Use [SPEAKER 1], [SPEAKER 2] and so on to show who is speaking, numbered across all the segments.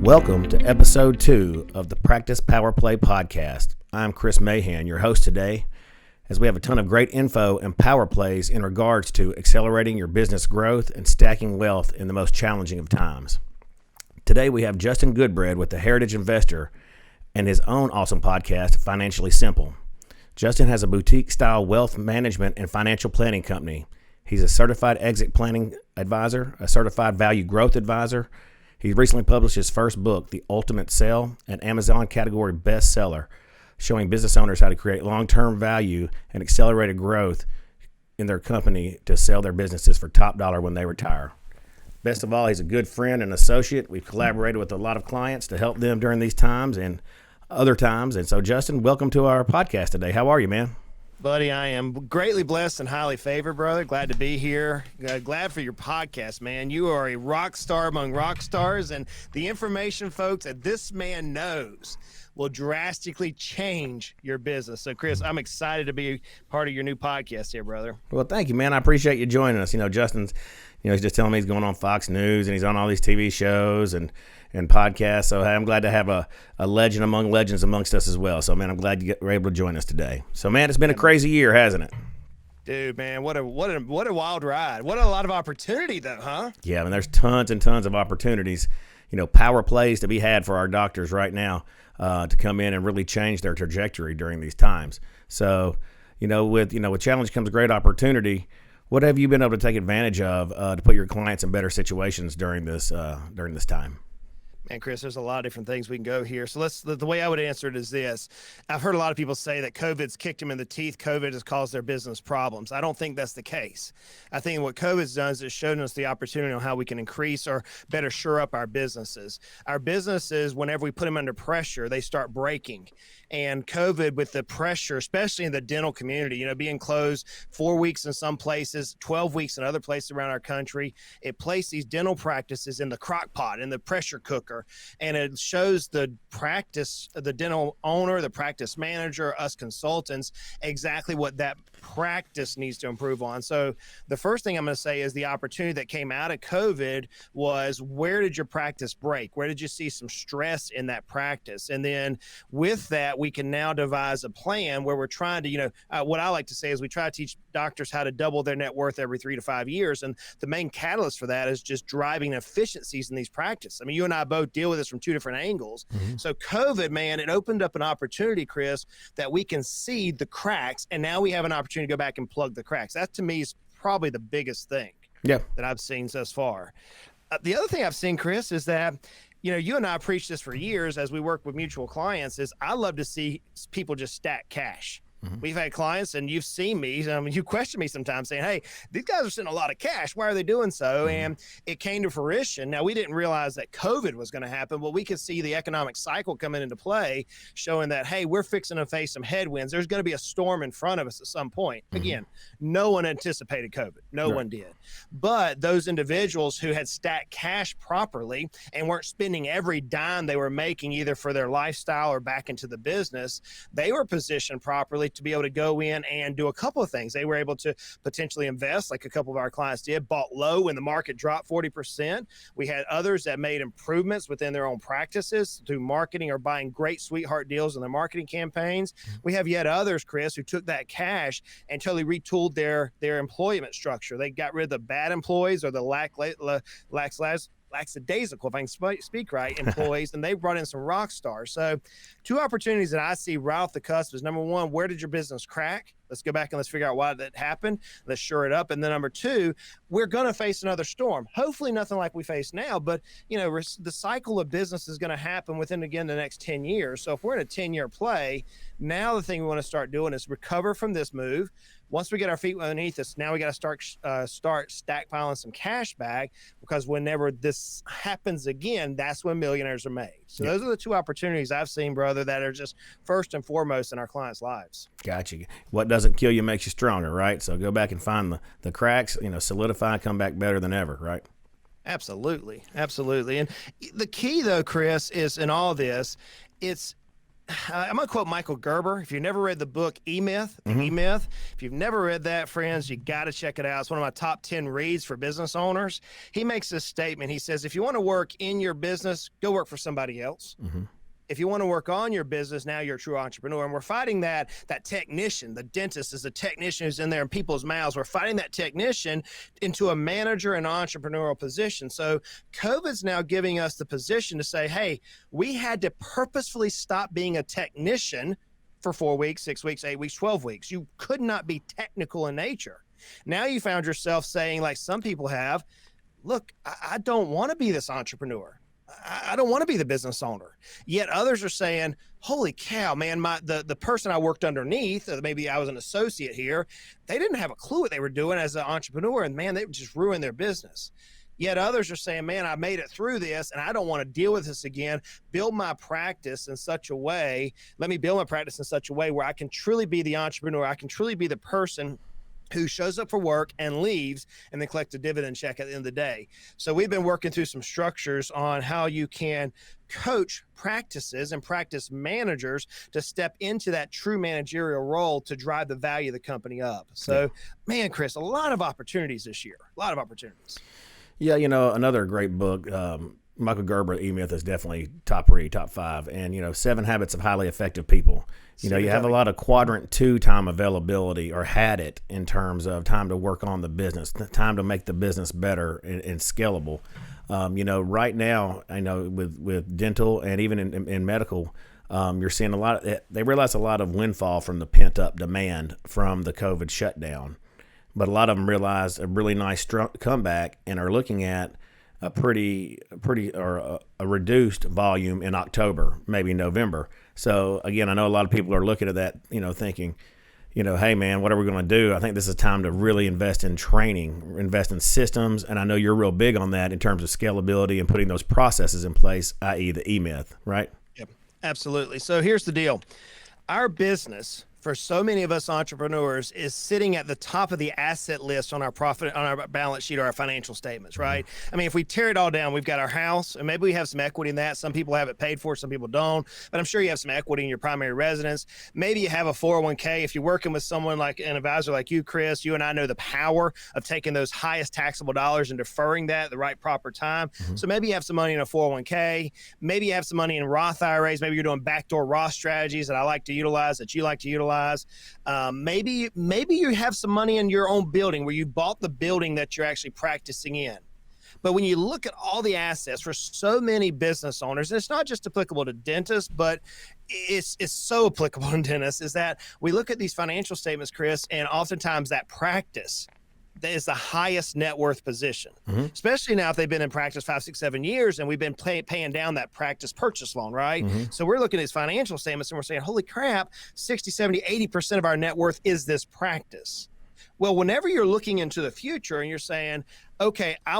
[SPEAKER 1] Welcome to episode 2 of the Practice Power Play podcast. I'm Chris Mahan, your host today, as we have a ton of great info and power plays in regards to accelerating your business growth and stacking wealth in the most challenging of times. Today we have Justin Goodbread with the Heritage Investor and his own awesome podcast, Financially Simple. Justin has a boutique-style wealth management and financial planning company. He's a certified exit planning advisor, a certified value growth advisor. He recently published his first book, The Ultimate Sell, an Amazon category bestseller, showing business owners how to create long-term value and accelerated growth in their company to sell their businesses for top dollar when they retire. Best of all, he's a good friend and associate. We've collaborated with a lot of clients to help them during these times and other times. And so, Justin, welcome to our podcast today. How are you, man?
[SPEAKER 2] Buddy, I am greatly blessed and highly favored, brother. Glad to be here. Glad for your podcast, man. You are a rock star among rock stars, and the information, folks, that this man knows will drastically change your business. So, Chris, I'm excited to be part of your new podcast here, brother.
[SPEAKER 1] Well, thank you, man. I appreciate you joining us. Justin's, he's just telling me he's going on Fox News and he's on all these TV shows and podcasts. So, hey, I'm glad to have a legend among legends amongst us as well. So, man, I'm glad you were able to join us today. So, man, it's been a crazy year, hasn't it?
[SPEAKER 2] Dude, man, what a wild ride. What a lot of opportunity, though, huh?
[SPEAKER 1] Yeah, I mean, there's tons and tons of opportunities, power plays to be had for our doctors right now to come in and really change their trajectory during these times. So, with challenge comes great opportunity. What have you been able to take advantage of to put your clients in better situations during this time?
[SPEAKER 2] Man, Chris, there's a lot of different things we can go here. So the way I would answer it is this. I've heard a lot of people say that COVID's kicked them in the teeth. COVID has caused their business problems. I don't think that's the case. I think what COVID's done is it's shown us the opportunity on how we can increase or better shore up our businesses. Our businesses, whenever we put them under pressure, they start breaking. And COVID, with the pressure, especially in the dental community, being closed 4 weeks in some places, 12 weeks in other places around our country, it placed these dental practices in the crock pot, in the pressure cooker. And it shows the dental owner, the practice manager, us consultants, exactly what that practice needs to improve on. So the first thing I'm going to say is the opportunity that came out of COVID was, where did your practice break? Where did you see some stress in that practice? And then with that, we can now devise a plan where we're trying to, what I like to say is we try to teach doctors how to double their net worth every 3 to 5 years. And the main catalyst for that is just driving efficiencies in these practices. I mean, you and I both deal with this from 2 different angles. Mm-hmm. So COVID, man, it opened up an opportunity, Chris, that we can see the cracks, and now we have an opportunity to go back and plug the cracks. That, to me, is probably the biggest thing that I've seen thus far. The other thing I've seen, Chris, is that you and I preach this for years as we work with mutual clients, is I love to see people just stack cash. Mm-hmm. We've had clients, and you've seen me, you question me sometimes saying, hey, these guys are sitting a lot of cash. Why are they doing so? Mm-hmm. And it came to fruition. Now, we didn't realize that COVID was going to happen, but we could see the economic cycle coming into play, showing that, hey, we're fixing to face some headwinds. There's going to be a storm in front of us at some point. Mm-hmm. Again, no one anticipated COVID. No one did. But those individuals who had stacked cash properly and weren't spending every dime they were making either for their lifestyle or back into the business, they were positioned properly to be able to go in and do a couple of things. They were able to potentially invest, like a couple of our clients did, bought low when the market dropped 40%. We had others that made improvements within their own practices through marketing or buying great sweetheart deals in their marketing campaigns. We have yet others, Chris, who took that cash and totally retooled their employment structure. They got rid of the bad employees or the lackadaisical, if I can speak right, employees, and they brought in some rock stars. So 2 opportunities that I see right off the cusp is, number 1, where did your business crack? Let's go back and let's figure out why that happened. Let's shore it up. And then number 2, we're going to face another storm. Hopefully nothing like we face now, but the cycle of business is going to happen within, again, the next 10 years. So if we're in a 10-year play, now the thing we want to start doing is recover from this move. Once we get our feet underneath us, now we got to start stackpiling some cash back, because whenever this happens again, that's when millionaires are made. So those are the 2 opportunities I've seen, brother, that are just first and foremost in our clients' lives.
[SPEAKER 1] Gotcha. What doesn't kill you makes you stronger, right? So go back and find the cracks, solidify, come back better than ever, right?
[SPEAKER 2] Absolutely. And the key, though, Chris, is in all this, it's I'm going to quote Michael Gerber. If you've never read the book E-Myth, E-Myth, if you've never read that, friends, you got to check it out. It's one of my top 10 reads for business owners. He makes this statement. He says, if you want to work in your business, go work for somebody else. If you want to work on your business, now you're a true entrepreneur. And we're fighting that technician. The dentist is a technician who's in there in people's mouths. We're fighting that technician into a manager and entrepreneurial position. So COVID's now giving us the position to say, hey, we had to purposefully stop being a technician for 4 weeks, 6 weeks, 8 weeks, 12 weeks. You could not be technical in nature. Now you found yourself saying, like some people have, look, I don't want to be this entrepreneur. I don't want to be the business owner. Yet others are saying, holy cow, man, the person I worked underneath, maybe I was an associate here, they didn't have a clue what they were doing as an entrepreneur, and man, they just ruined their business. Yet others are saying, man, I made it through this and I don't want to deal with this again. Let me build my practice in such a way where I can truly be the entrepreneur. I can truly be the person who shows up for work and leaves and then collect a dividend check at the end of the day. So we've been working through some structures on how you can coach practices and practice managers to step into that true managerial role to drive the value of the company up. So, man, Chris, a lot of opportunities this year, a lot of opportunities.
[SPEAKER 1] Yeah, another great book, Michael Gerber, E-Myth, is definitely top 3, top 5. And, 7 Habits of Highly Effective People. You have a lot of quadrant 2 time availability, or had it, in terms of time to work on the business, time to make the business better and scalable. Right now, I know with dental and even in medical, you're seeing they realize a lot of windfall from the pent up demand from the COVID shutdown. But a lot of them realized a really nice comeback and are looking at a reduced volume in October, maybe November. So again, I know a lot of people are looking at that, thinking, hey man, what are we going to do? I think this is time to really invest in training, invest in systems. And I know you're real big on that in terms of scalability and putting those processes in place, i.e. the E-Myth, right?
[SPEAKER 2] Yep, absolutely. So here's the deal. Our business, for so many of us entrepreneurs, is sitting at the top of the asset list on our balance sheet or our financial statements, right? I mean, if we tear it all down, we've got our house, and maybe we have some equity in that. Some people have it paid for, some people don't, but I'm sure you have some equity in your primary residence. Maybe you have a 401k. If you're working with someone like an advisor like you, Chris, you and I know the power of taking those highest taxable dollars and deferring that at the right proper time. So maybe you have some money in a 401k. Maybe you have some money in Roth IRAs. Maybe you're doing backdoor Roth strategies that I like to utilize, that you like to utilize. Maybe you have some money in your own building where you bought the building that you're actually practicing in. But when you look at all the assets for so many business owners, and it's not just applicable to dentists, but it's so applicable to dentists, is that we look at these financial statements, Chris, and oftentimes that practice that is the highest net worth position, especially now if they've been in practice 5, 6, 7 years, and we've been paying down that practice purchase loan, right? So we're looking at these financial statements and we're saying, holy crap, 60, 70, 80% of our net worth is this practice. Well, whenever you're looking into the future and you're saying, okay, I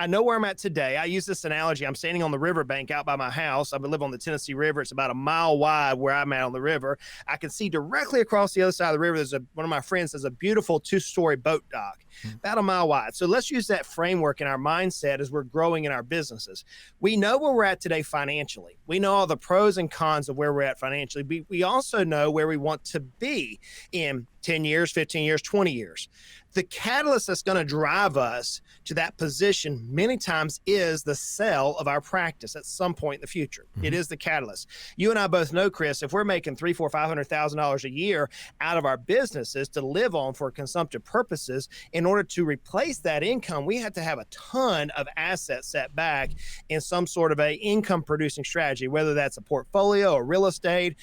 [SPEAKER 2] know where I'm at today. I use this analogy. I'm standing on the riverbank out by my house. I live on the Tennessee River. It's about a mile wide where I'm at on the river. I can see directly across the other side of the river. One of my friends has a beautiful 2-story boat dock, about a mile wide. So let's use that framework in our mindset as we're growing in our businesses. We know where we're at today financially. We know all the pros and cons of where we're at financially. We also know where we want to be in 10 years, 15 years, 20 years. The catalyst that's going to drive us to that position many times is the sale of our practice at some point in the future. It is the catalyst. You and I both know, Chris, if we're making $300,000, $400,000, $500,000 a year out of our businesses to live on for consumptive purposes, in order to replace that income, we have to have a ton of assets set back in some sort of a income producing strategy, whether that's a portfolio or real estate,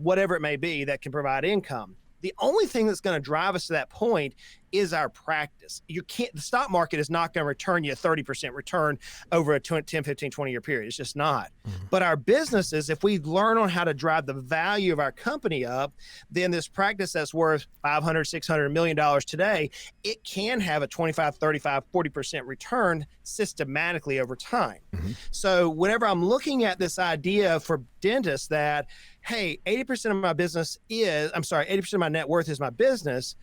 [SPEAKER 2] whatever it may be that can provide income. The only thing that's going to drive us to that point is our practice. The stock market is not going to return you a 30% return over a 10, 15, 20 year period. It's just not. But our businesses, if we learn on how to drive the value of our company up, then this practice that's worth $500, $600 million today, it can have a 25, 35, 40% return systematically over time. So whenever I'm looking at this idea for dentists that, hey, 80% of my net worth is my business,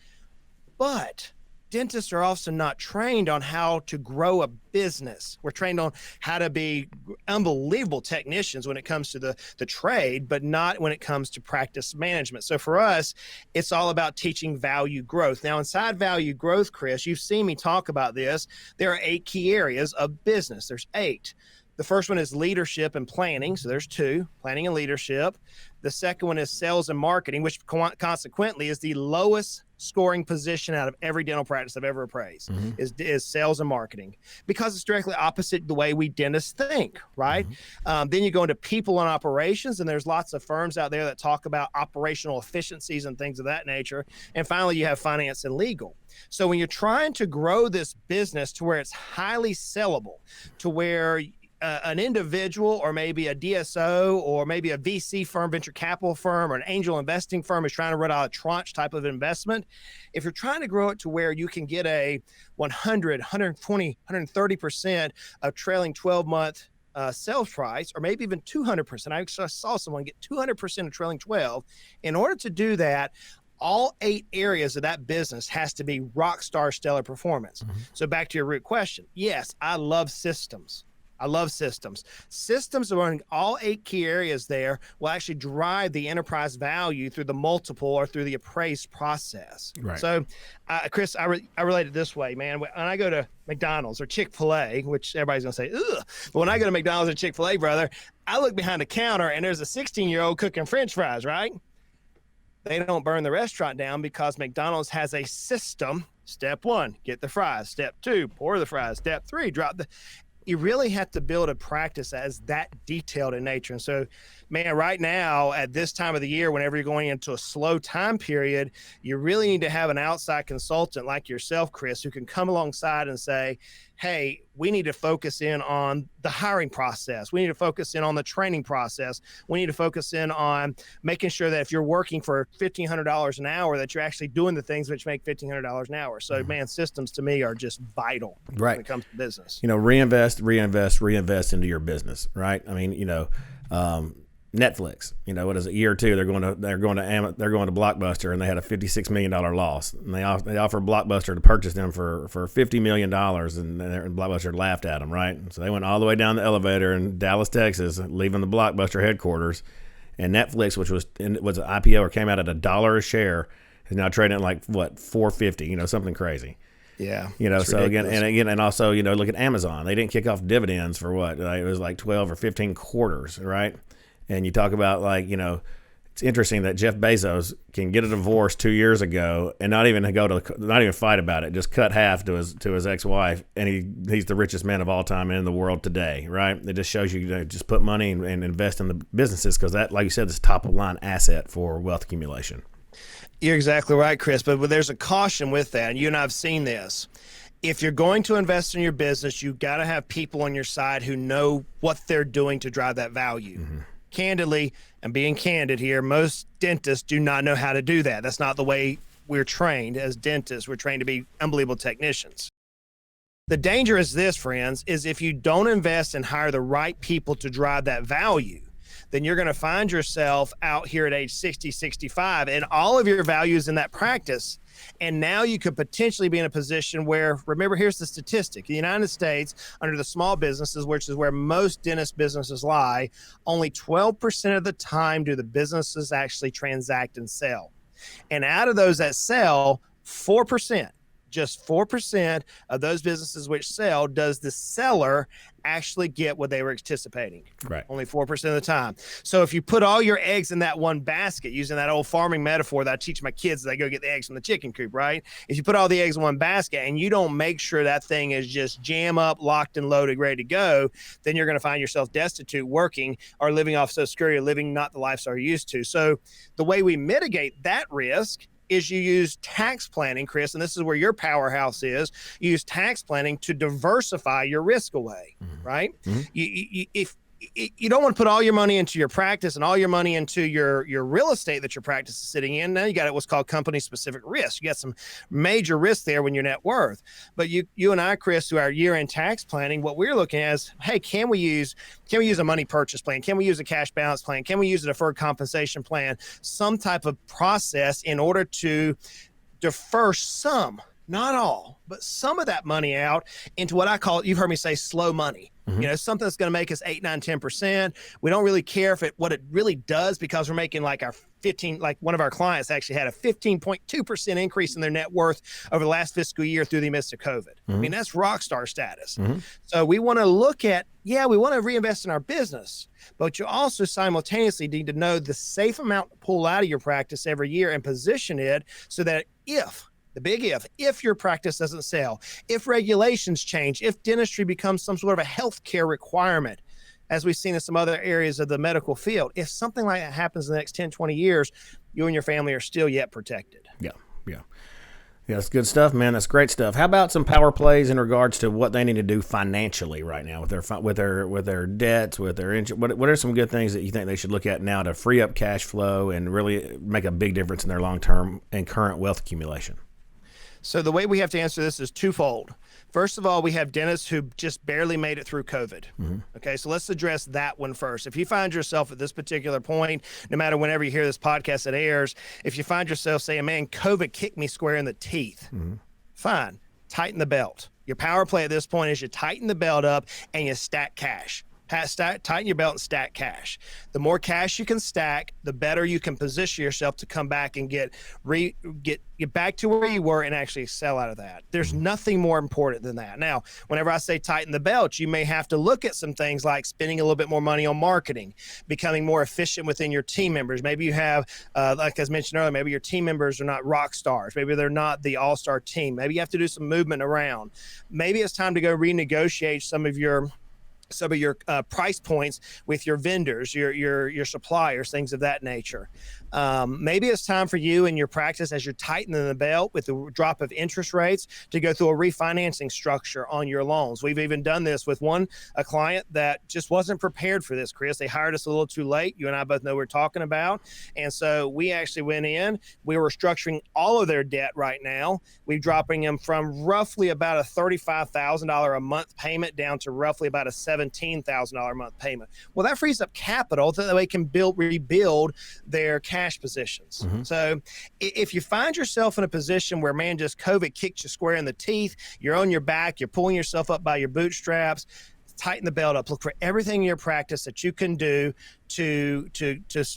[SPEAKER 2] but dentists are also not trained on how to grow a business. We're trained on how to be unbelievable technicians when it comes to the trade, but not when it comes to practice management. So for us, it's all about teaching value growth. Now, inside value growth, Chris, you've seen me talk about this. There are 8 key areas of business. There's 8. The first one is leadership and planning. So there's 2, planning and leadership. The second one is sales and marketing, which consequently is the lowest scoring position out of every dental practice I've ever appraised, is sales and marketing, because it's directly opposite the way we dentists think, right? Then you go into people and operations, and there's lots of firms out there that talk about operational efficiencies and things of that nature. And finally, you have finance and legal. So when you're trying to grow this business to where it's highly sellable, to where an individual or maybe a DSO or maybe a VC firm, venture capital firm, or an angel investing firm is trying to run out a tranche type of investment. If you're trying to grow it to where you can get a 100, 120, 130% of trailing 12-month sales price, or maybe even 200%. I actually saw someone get 200% of trailing 12. In order to do that, all 8 areas of that business has to be rock star stellar performance. So back to your root question. Yes, I love systems. I love systems. Systems running all 8 key areas there will actually drive the enterprise value through the multiple or through the appraised process.
[SPEAKER 1] Right.
[SPEAKER 2] So, Chris, I relate it this way, man. When I go to McDonald's or Chick-fil-A, which everybody's going to say, ugh, but when I go to McDonald's or Chick-fil-A, brother, I look behind the counter and there's a 16-year-old cooking French fries, right? They don't burn the restaurant down because McDonald's has a system. Step 1, get the fries. Step 2, pour the fries. Step 3, drop the... You really have to build a practice as that detailed in nature. And so, man, right now at this time of the year, whenever you're going into a slow time period, you really need to have an outside consultant like yourself, Chris, who can come alongside and say, hey, we need to focus in on the hiring process. We need to focus in on the training process. We need to focus in on making sure that if you're working for $1,500 an hour, that you're actually doing the things which make $1,500 an hour. So, man, systems to me are just vital when it comes to business.
[SPEAKER 1] Reinvest into your business, right? I mean, Netflix, what is it, year 2, they're going to Blockbuster, and they had a $56 million loss, and they offered Blockbuster to purchase them for $50 million, and Blockbuster laughed at them, right? So they went all the way down the elevator in Dallas, Texas, leaving the Blockbuster headquarters, and Netflix, which was an IPO or came out at $1 a share, is now trading at like $4.50, something crazy.
[SPEAKER 2] Yeah.
[SPEAKER 1] So and also, look at Amazon. They didn't kick off dividends for what? It was like 12 or 15 quarters, right? And you talk about it's interesting that Jeff Bezos can get a divorce 2 years ago and not even fight about it, just cut half to his ex-wife, and he's the richest man of all time in the world today, right? It just shows you just put money and invest in the businesses, because that, like you said, is top of line asset for wealth accumulation.
[SPEAKER 2] You're exactly right, Chris, but there's a caution with that, and you and I have seen this. If you're going to invest in your business, you've got to have people on your side who know what they're doing to drive that value. Candidly, and being candid here, most dentists do not know how to do that. That's not the way we're trained as dentists. We're trained to be unbelievable technicians. The danger is this, friends, is if you don't invest and hire the right people to drive that value, then you're going to find yourself out here at age 60, 65, and all of your value is in that practice. And now you could potentially be in a position where, remember, here's the statistic. In the United States, under the small businesses, which is where most dentist businesses lie, only 12% of the time do the businesses actually transact and sell. And out of those that sell, 4%, just 4% of those businesses which sell, does the seller actually get what they were anticipating.
[SPEAKER 1] Right.
[SPEAKER 2] Only 4% of the time. So if you put all your eggs in that one basket, using that old farming metaphor that I teach my kids as they go get the eggs from the chicken coop, right? If you put all the eggs in one basket and you don't make sure that thing is just jam up, locked and loaded, ready to go, then you're going to find yourself destitute, working or living off Social Security, living not the lifestyle you're used to. So the way we mitigate that risk is you use tax planning, Chris, and this is where your powerhouse is. You use tax planning to diversify your risk away, right? If you don't want to put all your money into your practice and all your money into your real estate that your practice is sitting in, now you got what's called company specific risk. You got some major risk there when your net worth. But you and I, Chris, through our year-end tax planning, what we're looking at is, hey, can we use a money purchase plan? Can we use a cash balance plan? Can we use a deferred compensation plan? Some type of process in order to defer some not all, but some of that money out into what I call, you've heard me say, slow money. Something that's going to make us 8, 9, 10%. We don't really care what it really does, because we're making like our 15, like one of our clients actually had a 15.2% increase in their net worth over the last fiscal year through the midst of COVID. I mean, that's rock star status. So we want to look at, we want to reinvest in our business, but you also simultaneously need to know the safe amount to pull out of your practice every year and position it so that if your practice doesn't sell, if regulations change, if dentistry becomes some sort of a healthcare requirement, as we've seen in some other areas of the medical field, if something like that happens in the next 10, 20 years, you and your family are still yet protected.
[SPEAKER 1] Yeah, that's good stuff, man. That's great stuff. How about some power plays in regards to what they need to do financially right now with their debts, with their insurance? What are some good things that you think they should look at now to free up cash flow and really make a big difference in their long-term and current wealth accumulation?
[SPEAKER 2] So the way we have to answer this is twofold. First of all, we have dentists who just barely made it through COVID. Okay, so let's address that one first. If you find yourself at this particular point, no matter whenever you hear this podcast that airs, if you find yourself saying, man, COVID kicked me square in the teeth, fine, tighten the belt. Your power play at this point is you tighten the belt up and you stack cash. Tighten your belt and stack cash. The more cash you can stack, the better you can position yourself to come back and get back to where you were and actually excel out of that. There's nothing more important than that. Now, whenever I say tighten the belt, you may have to look at some things like spending a little bit more money on marketing, becoming more efficient within your team members. Maybe you have, like I mentioned earlier, maybe your team members are not rock stars. Maybe they're not the all-star team. Maybe you have to do some movement around. Maybe it's time to go renegotiate some of your price points with your vendors, your suppliers, things of that nature. Maybe it's time for you and your practice, as you're tightening the belt with the drop of interest rates, to go through a refinancing structure on your loans. We've even done this with a client that just wasn't prepared for this, Chris. They hired us a little too late. You and I both know what we're talking about. And so we actually went in, we were structuring all of their debt right now. We're dropping them from roughly about a $35,000 a month payment down to roughly about a $17,000 a month payment. Well, that frees up capital so that they can rebuild their cash positions. So if you find yourself in a position where, man, just COVID kicked you square in the teeth, you're on your back, you're pulling yourself up by your bootstraps, tighten the belt up. Look for everything in your practice that you can do to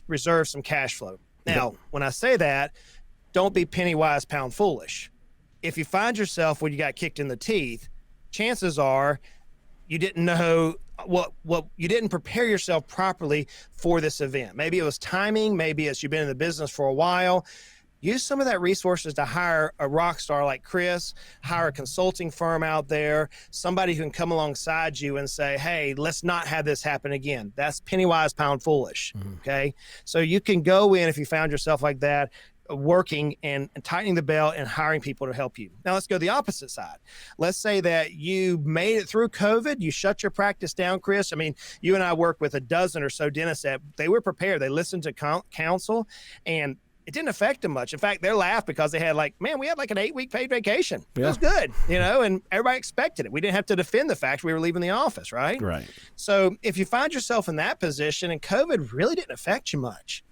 [SPEAKER 2] reserve some cash flow. Now, when I say that, don't be penny wise, pound foolish. If you find yourself when you got kicked in the teeth, chances are you didn't know what you didn't prepare yourself properly for this event. Maybe it was timing. Maybe it's you've been in the business for a while. Use some of that resources to hire a rock star like Chris, hire a consulting firm out there, somebody who can come alongside you and say, hey, let's not have this happen again. That's penny wise, pound foolish. Okay. So you can go in, if you found yourself like that, working and tightening the belt and hiring people to help you. Now let's go the opposite side. Let's say that you made it through COVID. You shut your practice down, Chris. I mean, you and I work with a dozen or so dentists that they were prepared. They listened to counsel and it didn't affect them much. In fact, they laughed because they had we had like an 8-week paid vacation. It was good, and everybody expected it. We didn't have to defend the fact we were leaving the office, right?
[SPEAKER 1] Right. So if you find yourself in that position and COVID really didn't affect you much,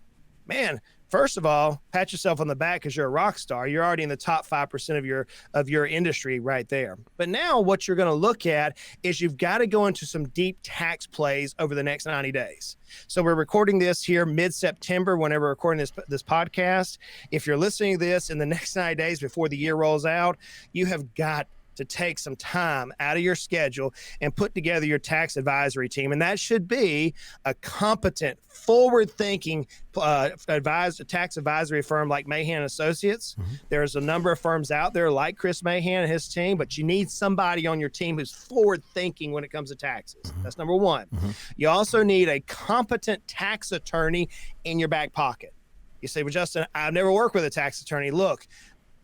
[SPEAKER 1] man, first of all, pat yourself on the back because you're a rock star. You're already in the top 5% of your industry right there. But now what you're going to look at is you've got to go into some deep tax plays over the next 90 days. So we're recording this here mid-September whenever we're recording this podcast. If you're listening to this in the next 90 days before the year rolls out, you have got to take some time out of your schedule and put together your tax advisory team. And that should be a competent, forward-thinking tax advisory firm like Mahan Associates. There's a number of firms out there like Chris Mahan and his team, but you need somebody on your team who's forward-thinking when it comes to taxes. That's number one. You also need a competent tax attorney in your back pocket. You say, well, Justin, I've never worked with a tax attorney. Look,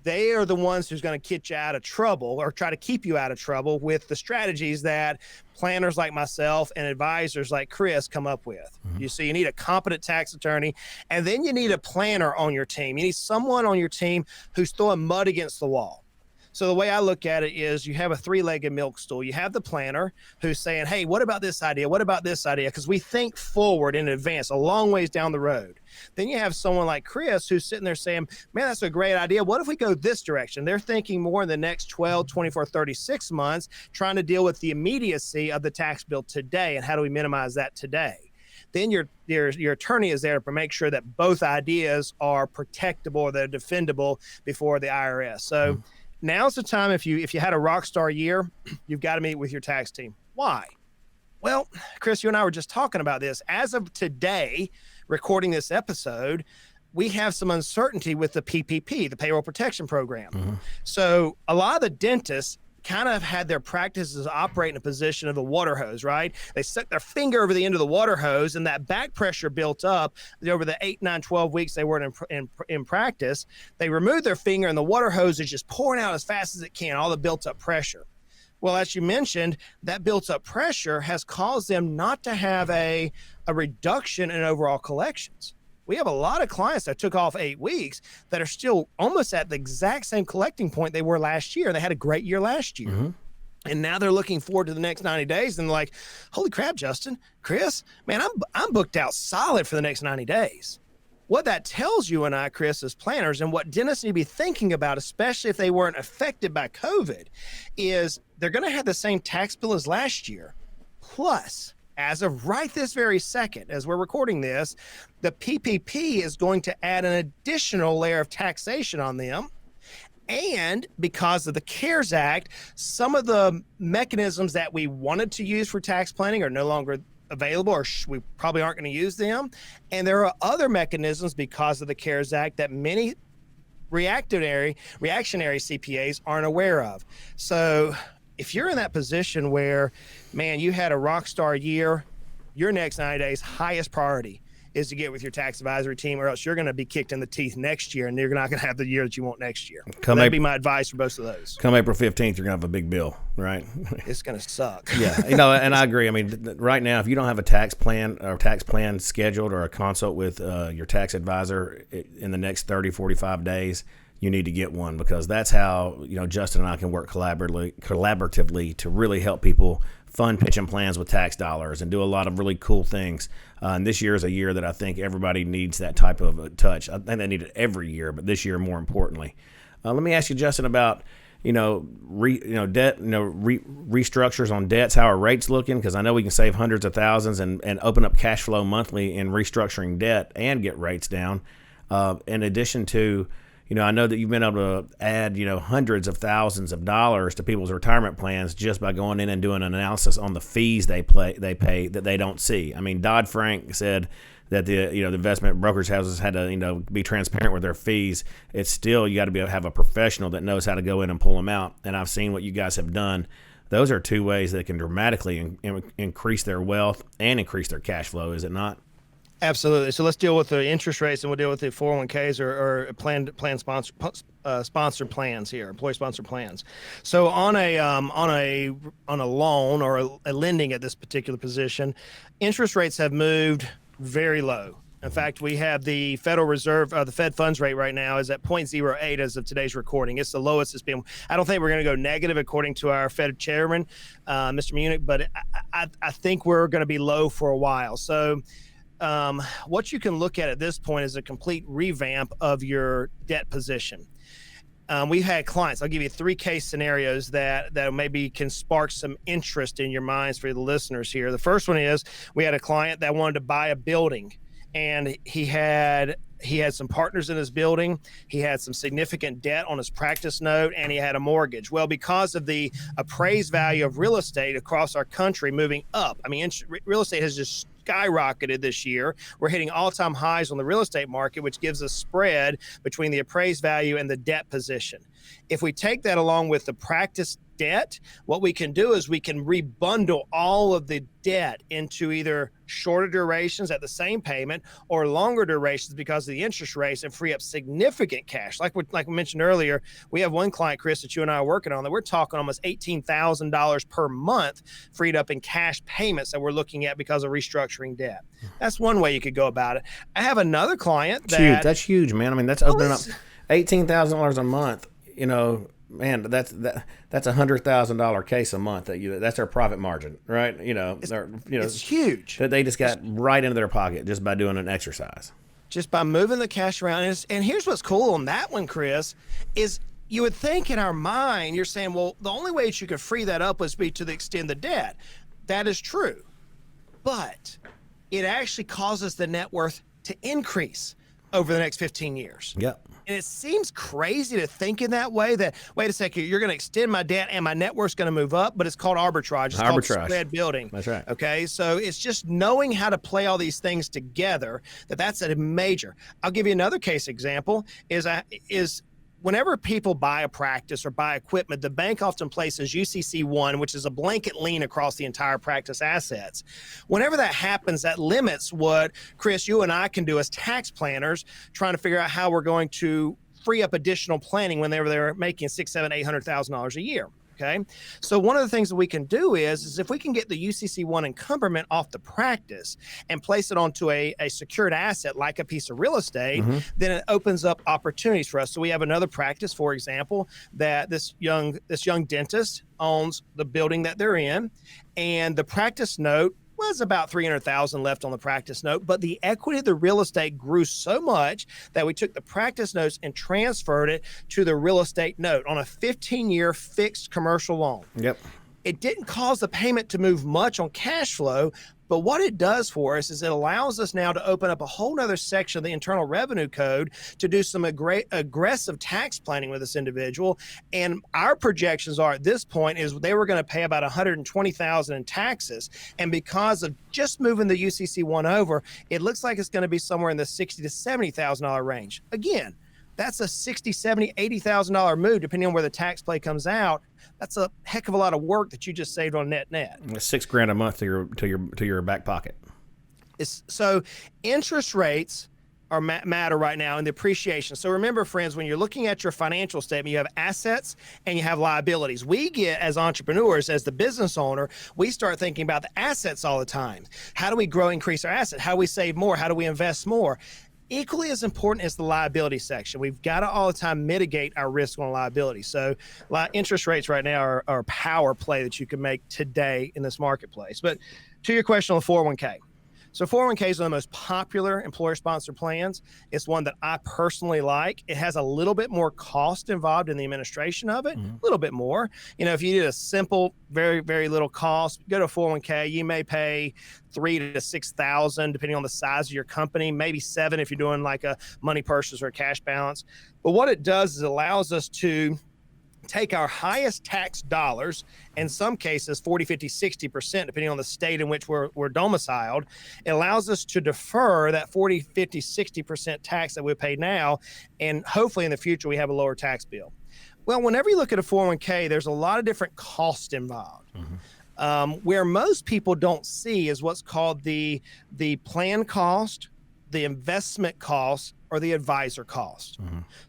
[SPEAKER 1] they are the ones who's going to get you out of trouble or try to keep you out of trouble with the strategies that planners like myself and advisors like Chris come up with. You need a competent tax attorney, and then you need a planner on your team. You need someone on your team who's throwing mud against the wall.
[SPEAKER 2] So the way I look at it is you have a three-legged milk stool. You have the planner who's saying, hey, what about this idea? What about this idea? Because we think forward in advance, a long ways down the road. Then you have someone like Chris who's sitting there saying, man, that's a great idea. What if we go this direction? They're thinking more in the next 12, 24, 36 months, trying to deal with the immediacy of the tax bill today and how do we minimize that today? Then your attorney is there to make sure that both ideas are protectable, they're defendable before the IRS. So now's the time. If you had a rock star year, you've got to meet with your tax team. Why? Well, Chris, you and I were just talking about this. As of today, recording this episode, we have some uncertainty with the PPP, the Payroll Protection Program. So a lot of the dentists kind of had their practices operate in a position of a water hose, right? They stuck their finger over the end of the water hose, and that back pressure built up over the 8, 9, 12 weeks they were in practice. They removed their finger, and the water hose is just pouring out as fast as it can, all the built up pressure. Well, as you mentioned, that built up pressure has caused them not to have a reduction in overall collections. We have a lot of clients that took off 8 weeks that are still almost at the exact same collecting point they were last year. They had a great year last year. And now they're looking forward to the next 90 days and like, holy crap, Justin, Chris, man, I'm booked out solid for the next 90 days. What that tells you and I, Chris, as planners, and what dentists need to be thinking about, especially if they weren't affected by COVID, is they're going to have the same tax bill as last year. Plus, as of right this very second, as we're recording this, the PPP is going to add an additional layer of taxation on them. And because of the CARES Act, some of the mechanisms that we wanted to use for tax planning are no longer available, or we probably aren't going to use them. And there are other mechanisms because of the CARES Act that many reactionary CPAs aren't aware of. So if you're in that position where, man, you had a rock star year, your next 90 days highest priority is to get with your tax advisory team, or else you're going to be kicked in the teeth next year, and you're not going to have the year that you want next year. That'd be my advice for both of those.
[SPEAKER 1] Come April 15th, you're going to have a big bill, right?
[SPEAKER 2] It's going to suck.
[SPEAKER 1] Yeah, and I agree. I mean, right now, if you don't have a tax plan scheduled or a consult with your tax advisor in the next 30, 45 days, you need to get one, because that's how, Justin and I can work collaboratively to really help people fund pension plans with tax dollars and do a lot of really cool things. And this year is a year that I think everybody needs that type of a touch. I think they need it every year, but this year more importantly. Let me ask you, Justin, about restructures on debts. How are rates looking? Because I know we can save hundreds of thousands and open up cash flow monthly in restructuring debt and get rates down. In addition to, I know that you've been able to add, hundreds of thousands of dollars to people's retirement plans just by going in and doing an analysis on the fees they pay that they don't see. I mean, Dodd-Frank said that the investment brokerage houses had to be transparent with their fees. It's still, you got to be able to have a professional that knows how to go in and pull them out. And I've seen what you guys have done. Those are two ways that can dramatically increase their wealth and increase their cash flow, is it not?
[SPEAKER 2] Absolutely. So let's deal with the interest rates, and we'll deal with the 401ks or sponsored plans here, employee sponsored plans. So on a loan or a lending at this particular position, interest rates have moved very low. In fact, we have the Federal Reserve, the Fed funds rate right now is at 0.08 as of today's recording. It's the lowest it's been. I don't think we're going to go negative according to our Fed chairman, Mr. Munich, but I think we're going to be low for a while. So what you can look at this point is a complete revamp of your debt position. We've had clients, I'll give you 3 case scenarios that maybe can spark some interest in your minds for the listeners here. The first one is, we had a client that wanted to buy a building, and he had some partners in his building. He had some significant debt on his practice note, and he had a mortgage. Well, because of the appraised value of real estate across our country moving up, I mean, real estate has just skyrocketed this year. We're hitting all-time highs on the real estate market, which gives a spread between the appraised value and the debt position. If we take that along with the practice debt, what we can do is we can rebundle all of the debt into either shorter durations at the same payment or longer durations because of the interest rates, and free up significant cash. Like we mentioned earlier, we have one client, Chris, that you and I are working on, that we're talking almost $18,000 per month freed up in cash payments that we're looking at because of restructuring debt. That's one way you could go about it. I have another client
[SPEAKER 1] That's huge, man. I mean, that's opening up $18,000 a month. man, that's $100,000 case a month that's their profit margin, right?
[SPEAKER 2] It's huge
[SPEAKER 1] that they just got right into their pocket just by doing an exercise,
[SPEAKER 2] just by moving the cash around. And here's what's cool on that one, Chris, is you would think in our mind, you're saying, well, the only way that you could free that up was be to extend the debt. That is true, but it actually causes the net worth to increase over the next 15 years.
[SPEAKER 1] Yep.
[SPEAKER 2] And it seems crazy to think in that way, that, wait a second, you're going to extend my debt and my net worth's going to move up, but it's called arbitrage. It's called spread building.
[SPEAKER 1] That's right.
[SPEAKER 2] Okay. So it's just knowing how to play all these things together, that's a major. I'll give you another case example is whenever people buy a practice or buy equipment, the bank often places UCC1, which is a blanket lien across the entire practice assets. Whenever that happens, that limits what, Chris, you and I can do as tax planners, trying to figure out how we're going to free up additional planning whenever they're making $600,000, $700,000, $800,000 a year. Okay. So one of the things that we can do is if we can get the UCC1 encumberment off the practice and place it onto a secured asset like a piece of real estate, then it opens up opportunities for us. So we have another practice, for example, that this young dentist owns the building that they're in, and the practice note was about $300,000 left on the practice note, but the equity of the real estate grew so much that we took the practice notes and transferred it to the real estate note on a 15-year fixed commercial loan.
[SPEAKER 1] Yep.
[SPEAKER 2] It didn't cause the payment to move much on cash flow, but what it does for us is it allows us now to open up a whole nother section of the Internal Revenue Code to do some aggressive tax planning with this individual. And our projections are at this point is they were going to pay about $120,000 in taxes. And because of just moving the UCC1 over, it looks like it's going to be somewhere in the $60,000 to $70,000 range. Again, that's a $60,000, $70,000, $80,000 move, depending on where the tax play comes out. That's a heck of a lot of work that you just saved on net.
[SPEAKER 1] $6,000 a month to your back pocket.
[SPEAKER 2] So interest rates are matter right now in the appreciation. So remember, friends, when you're looking at your financial statement, you have assets and you have liabilities. We get, as entrepreneurs, as the business owner, we start thinking about the assets all the time. How do we grow, increase our asset? How do we save more? How do we invest more? Equally as important as the liability section. We've got to all the time mitigate our risk on liability. So interest rates right now are a power play that you can make today in this marketplace. But to your question on the 401k. So 401k is one of the most popular employer-sponsored plans. It's one that I personally like. It has a little bit more cost involved in the administration of it, a little bit more. If you did a simple, very, very little cost, go to a 401k, you may pay $3,000 to $6,000, depending on the size of your company, maybe $7,000 if you're doing like a money purchase or a cash balance. But what it does is it allows us to take our highest tax dollars, in some cases 40, 50, 60%, depending on the state in which we're domiciled. It allows us to defer that 40, 50, 60% tax that we pay now, and hopefully in the future we have a lower tax bill. Well, whenever you look at a 401k, there's a lot of different costs involved. Where most people don't see is what's called the plan cost, the investment cost, or the advisor cost.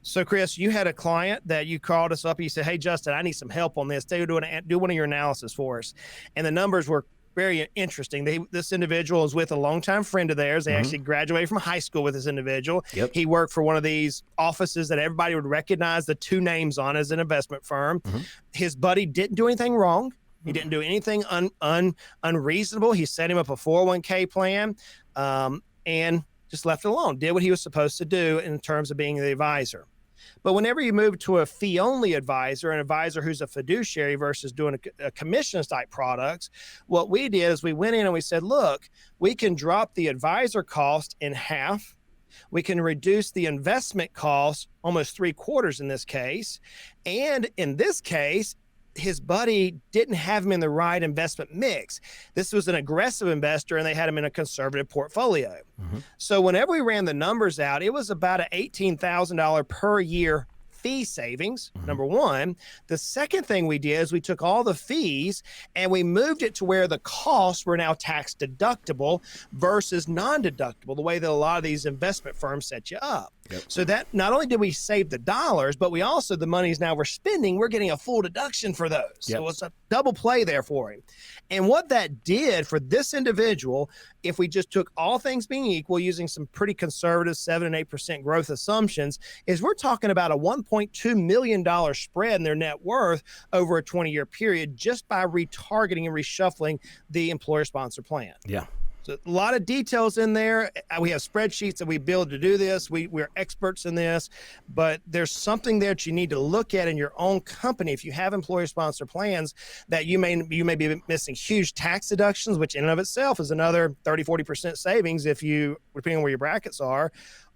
[SPEAKER 2] So, Chris, you had a client that you called us up and you said, hey, Justin, I need some help on this. They would do one of your analysis for us. And the numbers were very interesting. This individual is with a longtime friend of theirs. They actually graduated from high school with this individual.
[SPEAKER 1] Yep.
[SPEAKER 2] He worked for one of these offices that everybody would recognize the two names on as an investment firm. His buddy didn't do anything wrong. He didn't do anything unreasonable. He set him up a 401k plan and just left it alone, did what he was supposed to do in terms of being the advisor. But whenever you move to a fee-only advisor, an advisor who's a fiduciary versus doing a commissions-type products, what we did is we went in and we said, look, we can drop the advisor cost in half. We can reduce the investment cost almost 3/4 in this case. And in this case, his buddy didn't have him in the right investment mix. This was an aggressive investor and they had him in a conservative portfolio. So whenever we ran the numbers out, it was about an $18,000 per year fee savings, number one. The second thing we did is we took all the fees and we moved it to where the costs were now tax deductible versus non-deductible, the way that a lot of these investment firms set you up.
[SPEAKER 1] Yep.
[SPEAKER 2] So that not only did we save the dollars, but we also, the monies now we're spending, we're getting a full deduction for those.
[SPEAKER 1] Yep.
[SPEAKER 2] So it's a double play there for him. And what that did for this individual, if we just took all things being equal, using some pretty conservative 7 and 8% growth assumptions, is we're talking about a $1.2 million spread in their net worth over a 20-year period just by retargeting and reshuffling the employer-sponsored plan.
[SPEAKER 1] Yeah.
[SPEAKER 2] So a lot of details in there. We have spreadsheets that we build to do this. We're experts in this, but there's something there that you need to look at in your own company. If you have employer-sponsored plans, that you may be missing huge tax deductions, which in and of itself is another 30-40% savings if you, depending on where your brackets are,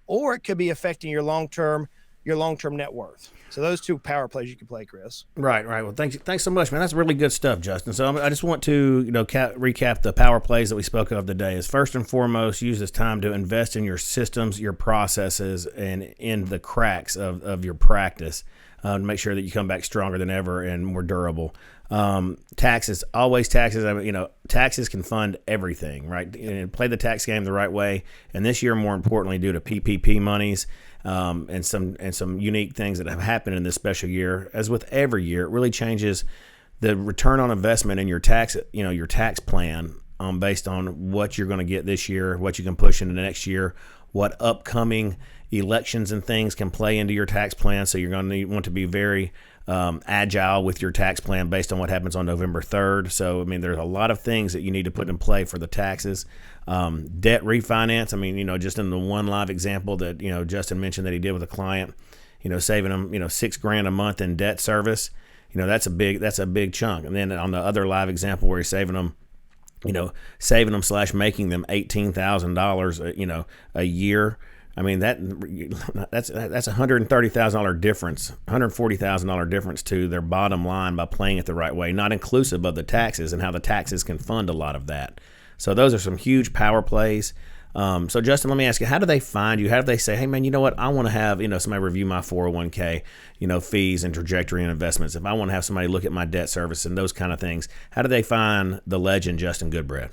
[SPEAKER 2] or it could be affecting your long-term net worth. So those two power plays you can play, Chris.
[SPEAKER 1] Right. Well, thanks so much, man. That's really good stuff, Justin. So I just want to, recap the power plays that we spoke of today. Is first and foremost, use this time to invest in your systems, your processes, and in the cracks of your practice to make sure that you come back stronger than ever and more durable. Taxes, always taxes. Taxes can fund everything, right? And play the tax game the right way. And this year, more importantly, due to PPP monies, and some unique things that have happened in this special year, as with every year, it really changes the return on investment in your tax plan based on what you're going to get this year, what you can push into the next year, what upcoming elections and things can play into your tax plan. So you're going to want to be very agile with your tax plan based on what happens on November 3rd. So, there's a lot of things that you need to put in play for the taxes. Debt refinance. Just in the one live example that, Justin mentioned that he did with a client, saving them, $6,000 a month in debt service, that's a big chunk. And then on the other live example where he's saving them /making them $18,000, a year. That's $130,000 difference, $140,000 difference to their bottom line by playing it the right way, not inclusive of the taxes and how the taxes can fund a lot of that. So those are some huge power plays. So Justin, let me ask you, how do they find you? How do they say, hey man, you know what? I want to have, somebody review my 401k, fees and trajectory and investments. If I want to have somebody look at my debt service and those kind of things, how do they find the legend, Justin Goodbread?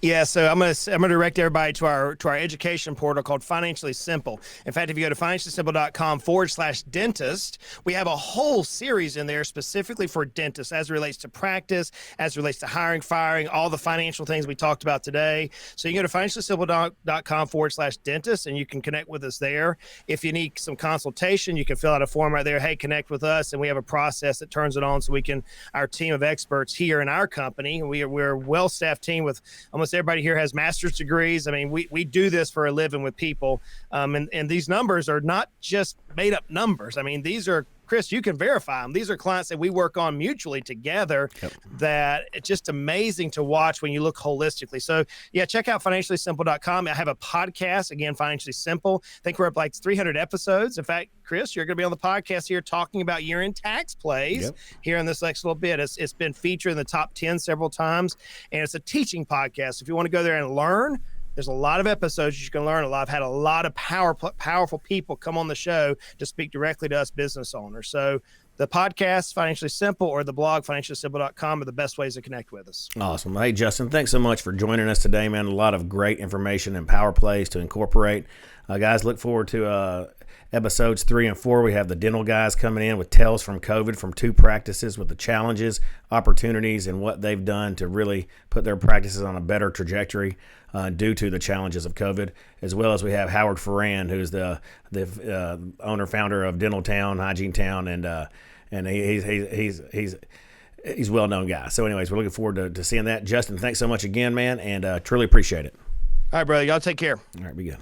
[SPEAKER 2] Yeah. So I'm going to direct everybody to our education portal called Financially Simple. In fact, if you go to financiallysimple.com/dentist, we have a whole series in there specifically for dentists as it relates to practice, as it relates to hiring, firing, all the financial things we talked about today. So you can go to financiallysimple.com/dentist and you can connect with us there. If you need some consultation, you can fill out a form right there. Hey, connect with us. And we have a process that turns it on so our team of experts here in our company, we're a well-staffed team with almost everybody here has master's degrees. We do this for a living with people. And these numbers are not just made up numbers. These are, Chris, you can verify them. These are clients that we work on mutually together. Yep. That it's just amazing to watch when you look holistically. So yeah, check out financiallysimple.com. I have a podcast, again, Financially Simple. I think we're up like 300 episodes. In fact, Chris, you're going to be on the podcast here talking about year-end tax plays here in this next little bit. It's been featured in the top 10 several times, and it's a teaching podcast. If you want to go there and learn, there's a lot of episodes you can learn a lot. I've had a lot of powerful people come on the show to speak directly to us business owners. So the podcast, Financially Simple, or the blog, financiallysimple.com, are the best ways to connect with us.
[SPEAKER 1] Awesome. Hey, Justin, thanks so much for joining us today, man. A lot of great information and power plays to incorporate. Guys, look forward to episodes 3 and 4. We have the dental guys coming in with tales from COVID from 2 practices with the challenges, opportunities, and what they've done to really put their practices on a better trajectory due to the challenges of COVID, as well as we have Howard Ferrand, who's the owner, founder of Dental Town, Hygiene Town, and he's a well-known guy. So anyways, we're looking forward to seeing that. Justin, thanks so much again, man, and truly appreciate it.
[SPEAKER 2] All right, brother. Y'all take care.
[SPEAKER 1] All right, be good.